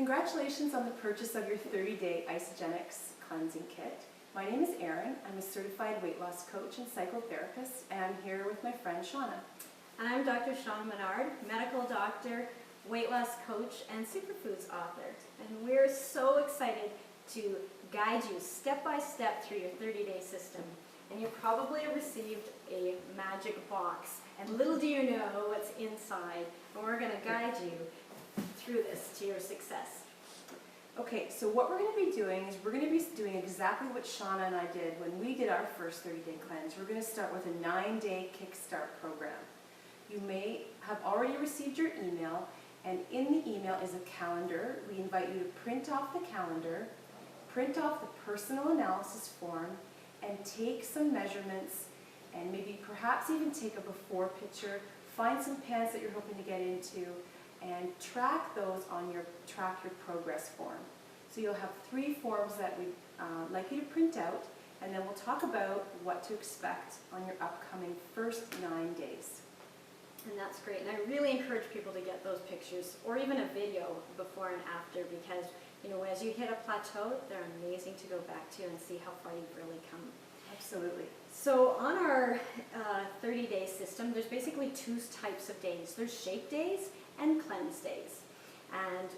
Congratulations on the purchase of your 30-day Isagenix cleansing kit. My name is Erin. I'm a certified weight loss coach and psychotherapist, and I'm here with my friend Shauna. And I'm Dr. Shauna Menard, medical doctor, weight loss coach, and superfoods author. And we're so excited to guide you step by step through your 30-day system. And you probably received a magic box, and little do you know what's inside. And we're going to guide you through this to your success. Okay, so what we're going to be doing is we're going to be doing exactly what Shauna and I did when we did our first 30-day cleanse. We're going to start with a 9-day kickstart program. You may have already received your email, and in the email is a calendar. We invite you to print off the calendar, print off the personal analysis form, and take some measurements, and maybe perhaps even take a before picture, find some pants that you're hoping to get into, and track those on your track your progress form. So you'll have 3 forms that we'd like you to print out, and then we'll talk about what to expect on your upcoming first 9 days. And that's great. And I really encourage people to get those pictures or even a video before and after, because as you hit a plateau, they're amazing to go back to and see how far you've really come. Absolutely. So on our 30-day system, there's basically 2 types of days. There's shake days and cleanse days. And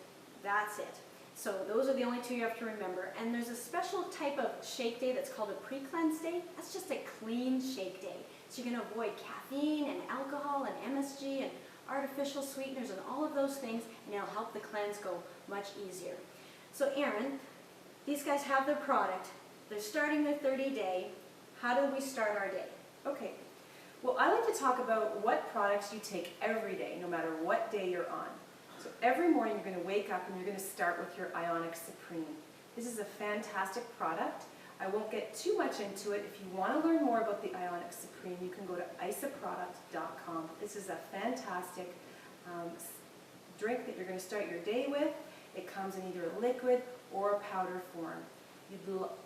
that's it. So those are the only 2 you have to remember. And there's a special type of shake day that's called a pre-cleanse day. That's just a clean shake day. So you can avoid caffeine and alcohol and MSG and artificial sweeteners and all of those things, and it'll help the cleanse go much easier. So Erin, these guys have their product. They're starting their 30-day. How do we start our day? Okay. Well, I like to talk about what products you take every day, no matter what day you're on. So every morning you're going to wake up and you're going to start with your Isagenix Supreme. This is a fantastic product. I won't get too much into it. If you want to learn more about the Isagenix Supreme, you can go to isaproduct.com. This is a fantastic drink that you're going to start your day with. It comes in either a liquid or a powder form.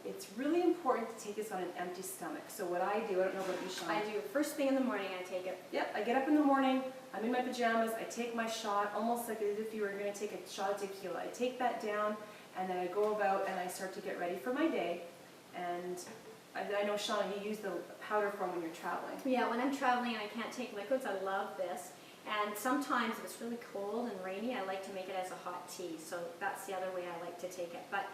It's really important to take this on an empty stomach. So what I do, I don't know about you, Shauna. I do. First thing in the morning, I take it. Yep, I get up in the morning, I'm in my pajamas, I take my shot, almost like as if you were going to take a shot of tequila. I take that down, and then I go about and I start to get ready for my day. And I know, Shauna, you use the powder form when you're traveling. Yeah, when I'm traveling and I can't take liquids, I love this. And sometimes if it's really cold and rainy, I like to make it as a hot tea. So that's the other way I like to take it. But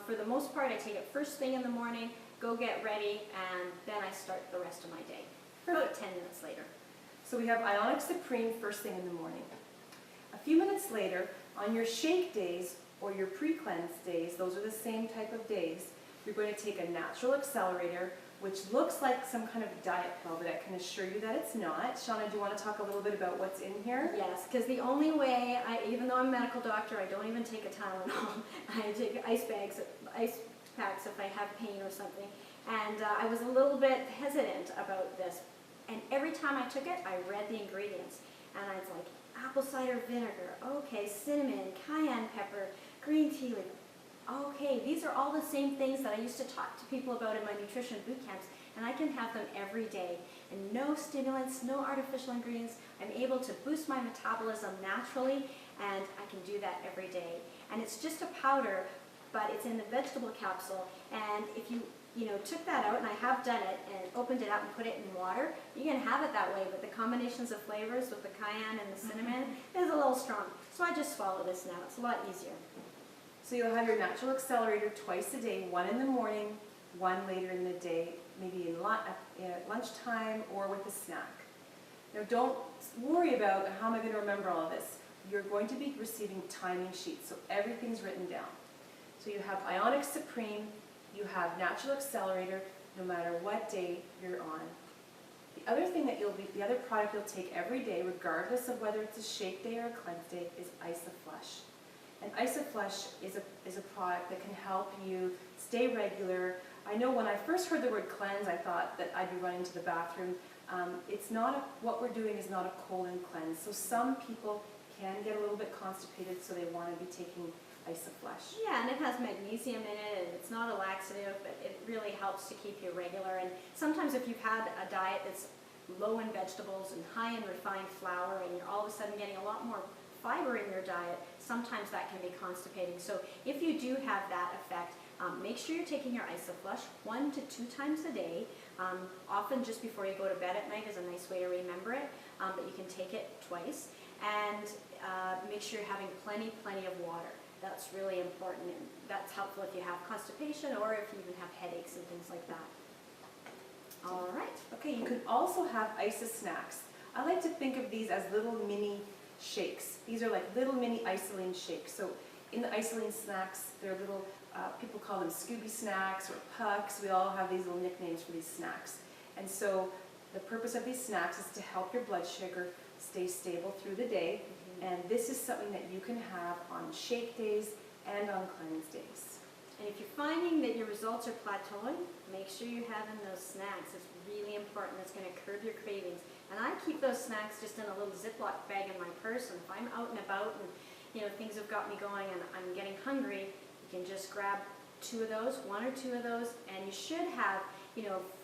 for the most part, I take it first thing in the morning, go get ready, and then I start the rest of my day. About 10 minutes later. So we have Isagenix Supreme first thing in the morning. A few minutes later, on your shake days or your pre-cleanse days, those are the same type of days, you're going to take a natural accelerator, which looks like some kind of diet pill, but I can assure you that it's not. Shauna, do you want to talk a little bit about what's in here? Yes, because the only way, even though I'm a medical doctor, I don't even take a Tylenol. I take ice packs if I have pain or something. And I was a little bit hesitant about this. And every time I took it, I read the ingredients. And I was like, apple cider vinegar, okay, cinnamon, cayenne pepper, green tea leaf. Okay, these are all the same things that I used to talk to people about in my nutrition boot camps, and I can have them every day. And no stimulants, no artificial ingredients. I'm able to boost my metabolism naturally, and I can do that every day. And it's just a powder, but it's in the vegetable capsule. And if you took that out, and I have done it, and opened it up and put it in water, you can have it that way, but the combinations of flavors with the cayenne and the cinnamon is a little strong. So I just swallow this now. It's a lot easier. So you'll have your natural accelerator twice a day, 1 in the morning, 1 later in the day, maybe at lunchtime or with a snack. Now don't worry about how am I going to remember all of this. You're going to be receiving timing sheets, so everything's written down. So you have Isagenix Supreme, you have natural accelerator, no matter what day you're on. The other thing that the other product you'll take every day, regardless of whether it's a shake day or a cleanse day, is Isoflush. And Isoflush is a product that can help you stay regular. I know when I first heard the word cleanse, I thought that I'd be running to the bathroom. What we're doing is not a colon cleanse. So some people can get a little bit constipated, so they want to be taking Isoflush. Yeah, and it has magnesium in it, and it's not a laxative, but it really helps to keep you regular. And sometimes if you've had a diet that's low in vegetables and high in refined flour, and you're all of a sudden getting a lot more fiber in your diet, sometimes that can be constipating. So if you do have that effect, make sure you're taking your Isoflush 1 to 2 times a day. Often just before you go to bed at night is a nice way to remember it, but you can take it twice. And make sure you're having plenty of water. That's really important, and that's helpful if you have constipation or if you even have headaches and things like that. All right. Okay, you can also have Isosnacks. I like to think of these as little mini shakes. These are like little mini isoline shakes. So in the isoline snacks, they're little, people call them Scooby snacks or pucks. We all have these little nicknames for these snacks. And so the purpose of these snacks is to help your blood sugar stay stable through the day. And this is something that you can have on shake days and on cleanse days. And if you're finding that your results are plateauing, make sure you're having those snacks. It's really important. It's going to curb your cravings. And I keep those snacks just in a little Ziploc bag in my purse. And if I'm out and about and things have got me going and I'm getting hungry, you can just grab 2 of those, 1 or 2 of those, and you should have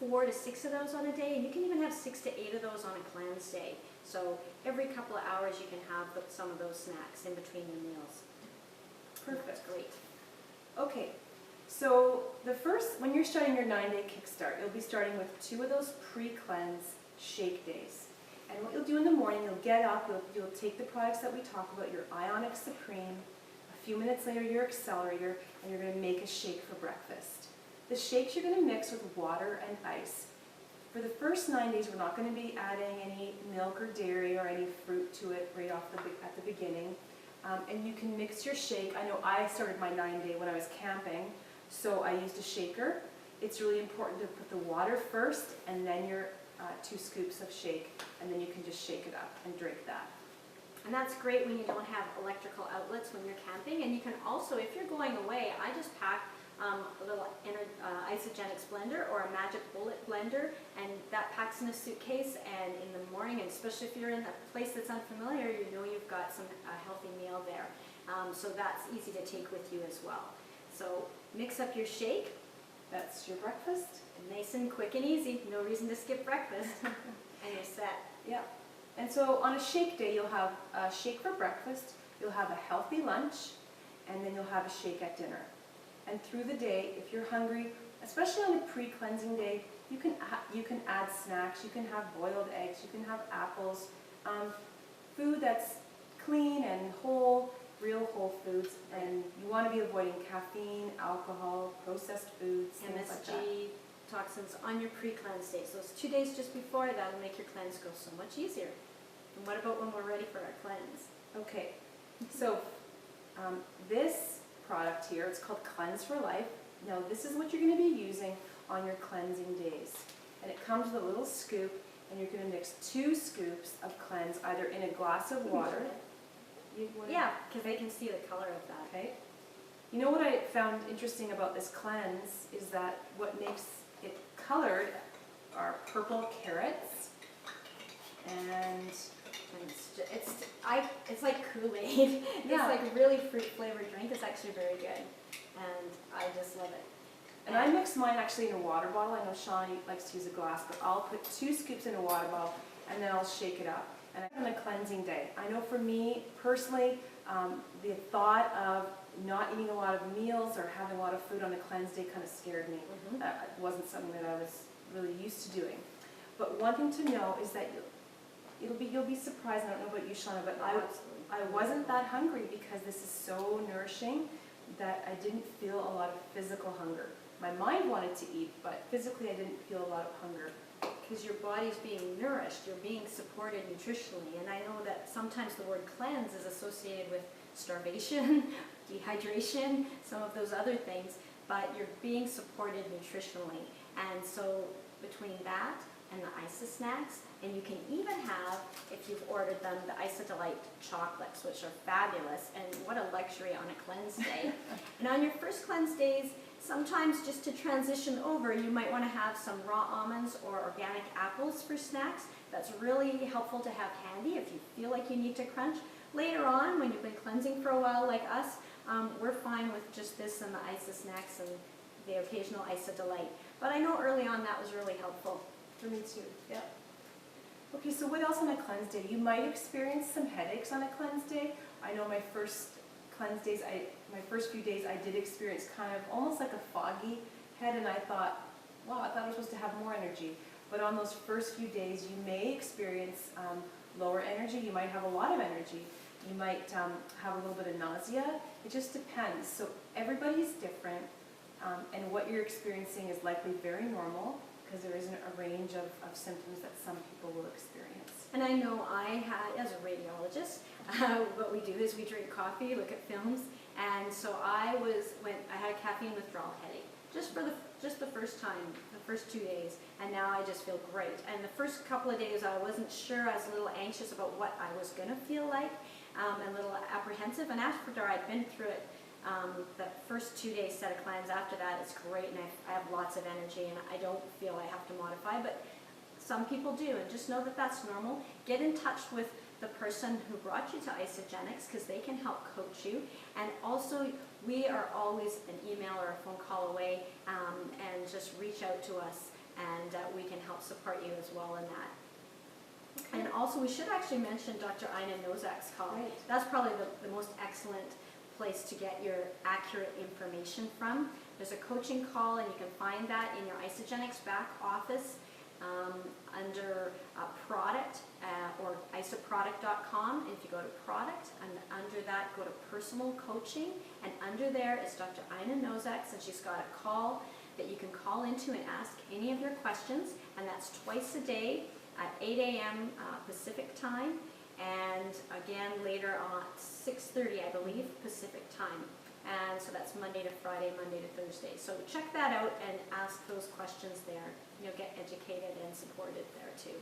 4 to 6 of those on a day, and you can even have 6 to 8 of those on a cleanse day. So every couple of hours you can have some of those snacks in between your meals. Perfect. That's great. Okay, so when you're starting your 9-day kickstart, you'll be starting with 2 of those pre-cleanse shake days. And what you'll do in the morning, you'll get up, you'll take the products that we talk about, your Ionic Supreme, a few minutes later your Accelerator, and you're going to make a shake for breakfast. The shakes you're going to mix with water and ice. For the first 9 days, we're not going to be adding any milk or dairy or any fruit to it right off at the beginning. And you can mix your shake. I know I started my 9-day when I was camping, so I used a shaker. It's really important to put the water first and then your 2 scoops of shake, and then you can just shake it up and drink that. And that's great when you don't have electrical outlets when you're camping. And you can also, if you're going away, I just pack a little Isagenix blender or a magic bullet blender, and that packs in a suitcase, and in the morning, and especially if you're in a place that's unfamiliar, you've got a healthy meal there. So that's easy to take with you as well. So mix up your shake. That's your breakfast. Nice and quick and easy. No reason to skip breakfast. And you're set. Yeah. And so on a shake day, you'll have a shake for breakfast, you'll have a healthy lunch, and then you'll have a shake at dinner. And through the day, if you're hungry, especially on a pre-cleansing day, you can add snacks, you can have boiled eggs, you can have apples, food that's clean and whole, real whole foods, and you want to be avoiding caffeine, alcohol, processed foods, things like that. MSG, toxins on your pre-cleanse days. So it's 2 days just before, that'll make your cleanse go so much easier. And what about when we're ready for our cleanse? Okay, so this product here, it's called Cleanse for Life. Now this is what you're going to be using on your cleansing days. And it comes with a little scoop, and you're going to mix 2 scoops of cleanse either in a glass of water. Yeah, because they can see the color of that. Okay. You know what I found interesting about this cleanse is that what makes it colored are purple carrots, and it's like Kool-Aid. Yeah. It's like a really fruit flavored drink. It's actually very good, and I just love it. And I mix mine actually in a water bottle. I know Shawnee likes to use a glass, but I'll put 2 scoops in a water bottle and then I'll shake it up. And on a cleansing day, I know for me personally, the thought of not eating a lot of meals or having a lot of food on a cleanse day kind of scared me. That wasn't something that I was really used to doing. But one thing to know is that you'll be surprised. I don't know about you, Shauna, but I wasn't that hungry because this is so nourishing that I didn't feel a lot of physical hunger. My mind wanted to eat, but physically I didn't feel a lot of hunger. Because your body's being nourished, you're being supported nutritionally. And I know that sometimes the word cleanse is associated with starvation, dehydration, some of those other things, but you're being supported nutritionally. And so between that and the Isosnacks, and you can even have, if you've ordered them, the Isodelight chocolates, which are fabulous, and what a luxury on a cleanse day. And on your first cleanse days, sometimes just to transition over, you might want to have some raw almonds or organic apples for snacks. That's really helpful to have handy if you feel like you need to crunch. Later on, when you've been cleansing for a while like us, we're fine with just this and the Isosnacks and the occasional Isodelight. But I know early on that was really helpful. For me too, yeah. Okay, so what else on a cleanse day? You might experience some headaches on a cleanse day. I know my first cleanse days, my first few days, I did experience kind of almost like a foggy head, and I thought, wow, I thought I was supposed to have more energy. But on those first few days, you may experience lower energy. You might have a lot of energy. You might have a little bit of nausea. It just depends. So everybody's different, and what you're experiencing is likely very normal, because there isn't a range of symptoms that some people will experience. And I know I had, as a radiologist, what we do is we drink coffee, look at films, and so I had a caffeine withdrawal headache just the first time, the first 2 days, and now I just feel great. And the first couple of days I wasn't sure, I was a little anxious about what I was going to feel like, and a little apprehensive, and after I'd been through it, the first 2 days set of cleanse, after that it's great, and I have lots of energy, and I don't feel I have to modify, but some people do, and just know that that's normal. Get in touch with the person who brought you to Isagenix, because they can help coach you. And also, we are always an email or a phone call away, and just reach out to us, and we can help support you as well in that. Okay. And also, we should actually mention Dr. Ina Nozak's call. Right. That's probably the most excellent place to get your accurate information from. There's a coaching call, and you can find that in your Isagenix back office under product or isoproduct.com. And if you go to product, and under that go to personal coaching, and under there is Dr. Ina Nozak, and she's got a call that you can call into and ask any of your questions, and that's twice a day at 8 a.m. Pacific time, and again later on 6:30, I believe, Pacific time. And so that's Monday to Friday, Monday to Thursday. So check that out and ask those questions there. You'll get educated and supported there too.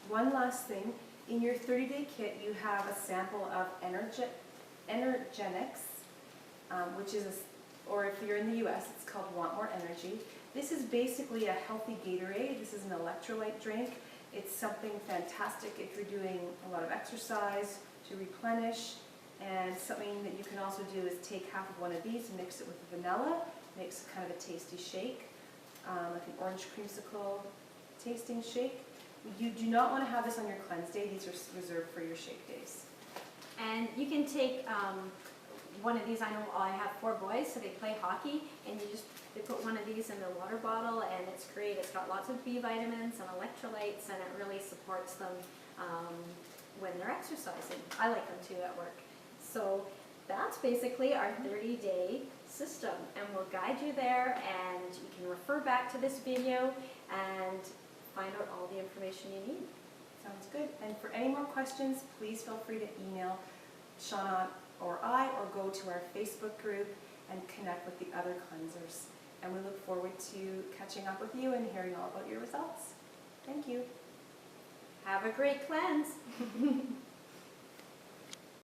One last thing, in your 30-day kit, you have a sample of Isagenix, which is, or if you're in the US, it's called Want More Energy. This is basically a healthy Gatorade. This is an electrolyte drink. It's something fantastic if you're doing a lot of exercise to replenish. And something that you can also do is take half of one of these and mix it with vanilla. Makes kind of a tasty shake, like an orange creamsicle tasting shake. You do not want to have this on your cleanse day. These are reserved for your shake days. And you can take one of these. I know I have 4 boys, so they play hockey, and they put one of these in their water bottle, and it's great. It's got lots of B vitamins and electrolytes, and it really supports them when they're exercising. I like them too at work. So that's basically our 30-day system, and we'll guide you there, and you can refer back to this video and find out all the information you need. Sounds good. And for any more questions, please feel free to email Shauna or I, or go to our Facebook group and connect with the other cleansers. And we look forward to catching up with you and hearing all about your results. Thank you. Have a great cleanse.